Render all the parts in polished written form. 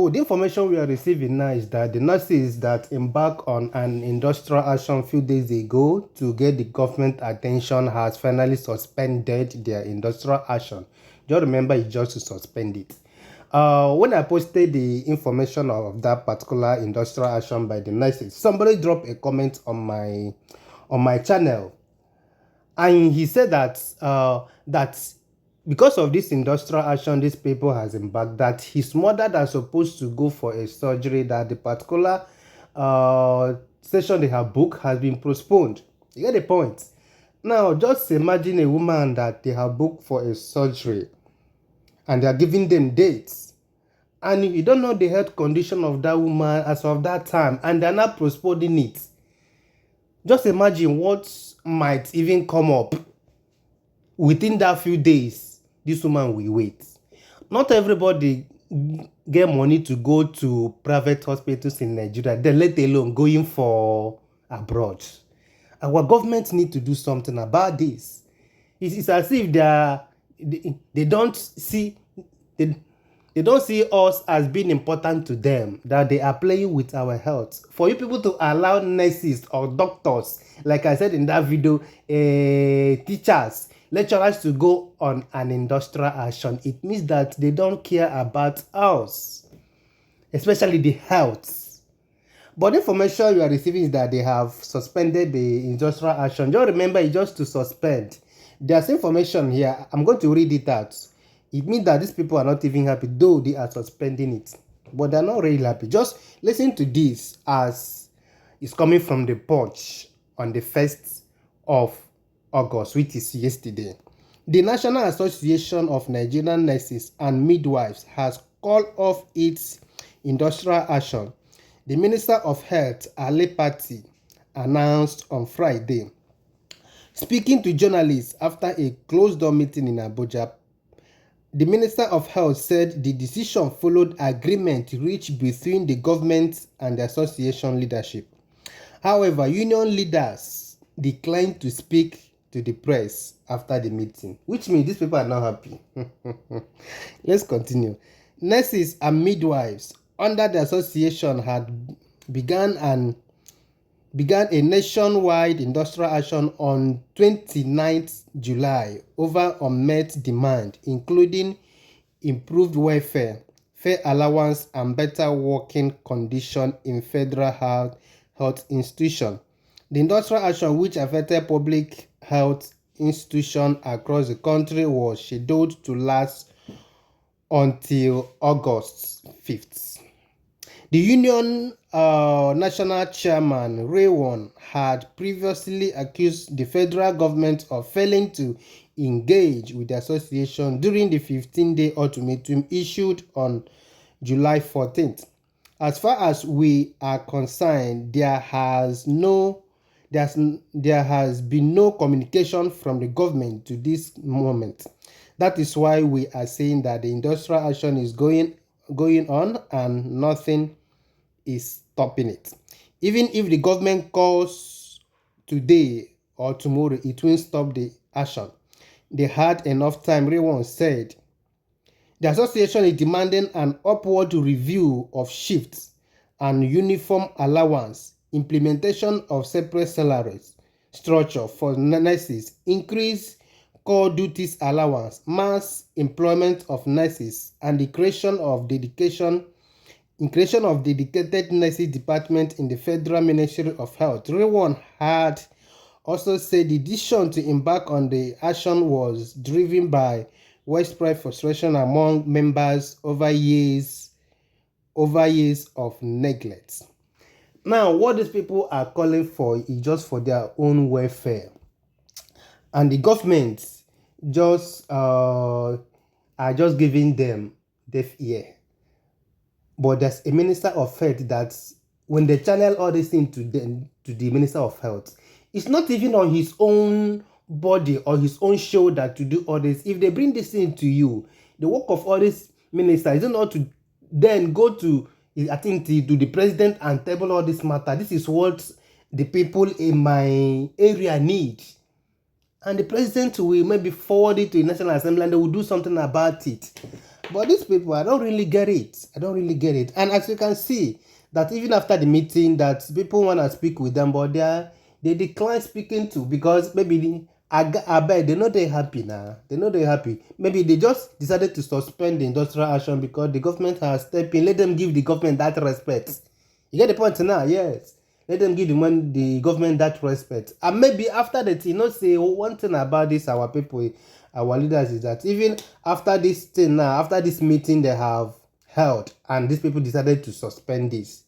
So the information we are receiving now is that the nurses that embarked on an industrial action a few days ago to get the government attention has finally suspended their industrial action. Just remember, it's just to suspend it. When I posted the information of that particular industrial action by the nurses, somebody dropped a comment on my channel, and he said that that because of this industrial action these people has embarked, that his mother that's supposed to go for a surgery, that the particular session they have booked has been postponed. You get the point? Now, just imagine a woman that they have booked for a surgery and they are giving them dates, and you don't know the health condition of that woman as of that time, and they're not postponing it. Just imagine what might even come up within that few days. This woman will wait. Not everybody get money to go to private hospitals in Nigeria, then let alone going for abroad. Our government need to do something about this. It's as if they don't see us as being important to them, that they are playing with our health. For you people to allow nurses or doctors, like I said in that video, teachers, lecturers to go on an industrial action, it means that they don't care about us, especially the health. But the information you are receiving is that they have suspended the industrial action. Just remember, it's just to suspend. There's information here. I'm going to read it out. It means that these people are not even happy, though they are suspending it. But they're not really happy. Just listen to this as it's coming from the Punch on the 1st of August, which is yesterday. The National Association of Nigerian Nurses and Midwives has called off its industrial action. The Minister of Health, Ali Pati, announced on Friday. Speaking to journalists after a closed-door meeting in Abuja, the Minister of Health said the decision followed agreement reached between the government and the association leadership. However, union leaders declined to speak to the press after the meeting, which means these people are not happy. Let's continue. Nurses and midwives under the association had began a nationwide industrial action on 29th July over unmet demand, including improved welfare, fair allowance, and better working conditions in federal health institutions. The industrial action, which affected public health institutions across the country, was scheduled to last until August 5th. The union national chairman, Ray had previously accused the federal government of failing to engage with the association during the 15-day ultimatum issued on July 14th. As far as we are concerned, there has been no communication from the government to this moment. That is why we are saying that the industrial action is going on and nothing is stopping it. Even if the government calls today or tomorrow, it won't stop the action. They had enough time, Ray said. The association is demanding an upward review of shifts and uniform allowance, implementation of separate salaries structure for nurses, increase core duties allowance, mass employment of nurses, and the creation of dedicated nurses department in the Federal Ministry of Health. Ray had also said the decision to embark on the action was driven by widespread frustration among members over years of neglect. Now, what these people are calling for is just for their own welfare, and the government are just giving them deaf ear. But there's a minister of health that when they channel all these things to the minister of health, it's not even on his own body or his own shoulder to do all this. If they bring this thing to you, the work of all these ministers is not to then go to, I think, to the president and table all this matter. This is what the people in my area need. And the president will maybe forward it to the National Assembly and they will do something about it. But these people, I don't really get it. I don't really get it. And as you can see, that even after the meeting, that people want to speak with them, but they decline speaking to, because maybe I bet they know they're happy now. They know they're happy. Maybe they just decided to suspend the industrial action because the government has stepped in. Let them give the government that respect. You get the point now? Yes. Let them give the government that respect. And maybe after that, say one thing about this, our people, our leaders, is that even after this thing now, after this meeting they have held, and these people decided to suspend this,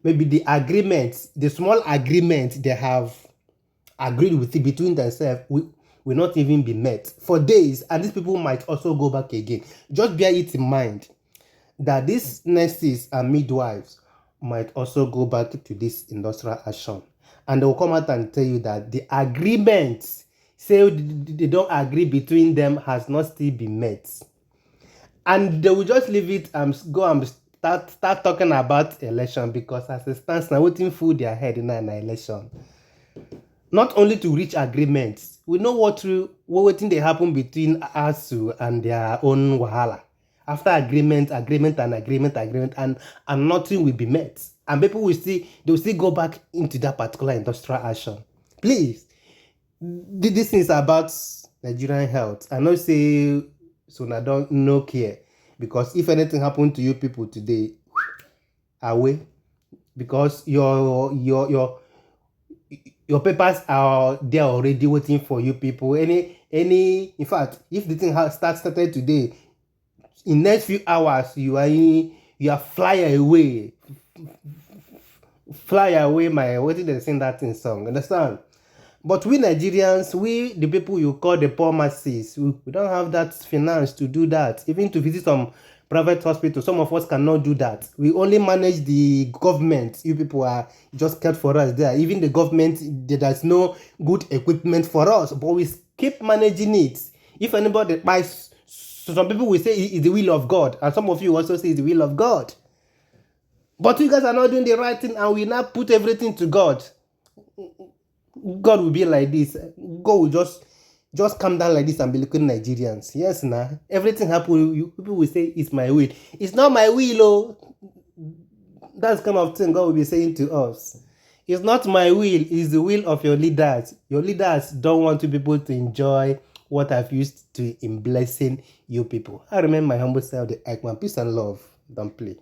maybe the agreement, the small agreement they have agreed with it between themselves will not even be met for days, and these people might also go back again. Just bear it in mind that these nurses and midwives might also go back to this industrial action, and they will come out and tell you that the agreement, say they don't agree between them, has not still been met, and they will just leave it and go and start talking about election, because as it stands now, waiting for their head in an election, not only to reach agreements. We know what they happen between ASU and their own wahala. After agreement, and nothing will be met, and people will still go back into that particular industrial action. Please, this is about Nigerian health. I know say so I don't no care, because if anything happen to you people today, away, because your papers are there already waiting for you people. In fact, if the thing started today, in next few hours you are fly away, my, what did they sing that in song, understand? But we Nigerians, we the people you call the poor masses, we don't have that finance to do that. Even to visit some private hospital, some of us cannot do that. We only manage the government. You people are just kept for us there. Even the government, there's no good equipment for us, but we keep managing it. If anybody buys, so some people will say it's the will of God, and some of you also say it's the will of God. But you guys are not doing the right thing, and we now put everything to God. God will be like this. God will just come down like this and be looking at Nigerians. Yes, nah. Everything happen. People will say it's my will. It's not my will, oh. That's kind of thing God will be saying to us. It's not my will. It's the will of your leaders. Your leaders don't want you people to enjoy what I've used to in blessing you people. I remember my humble self, the Acti0n. Peace and love. Don't play.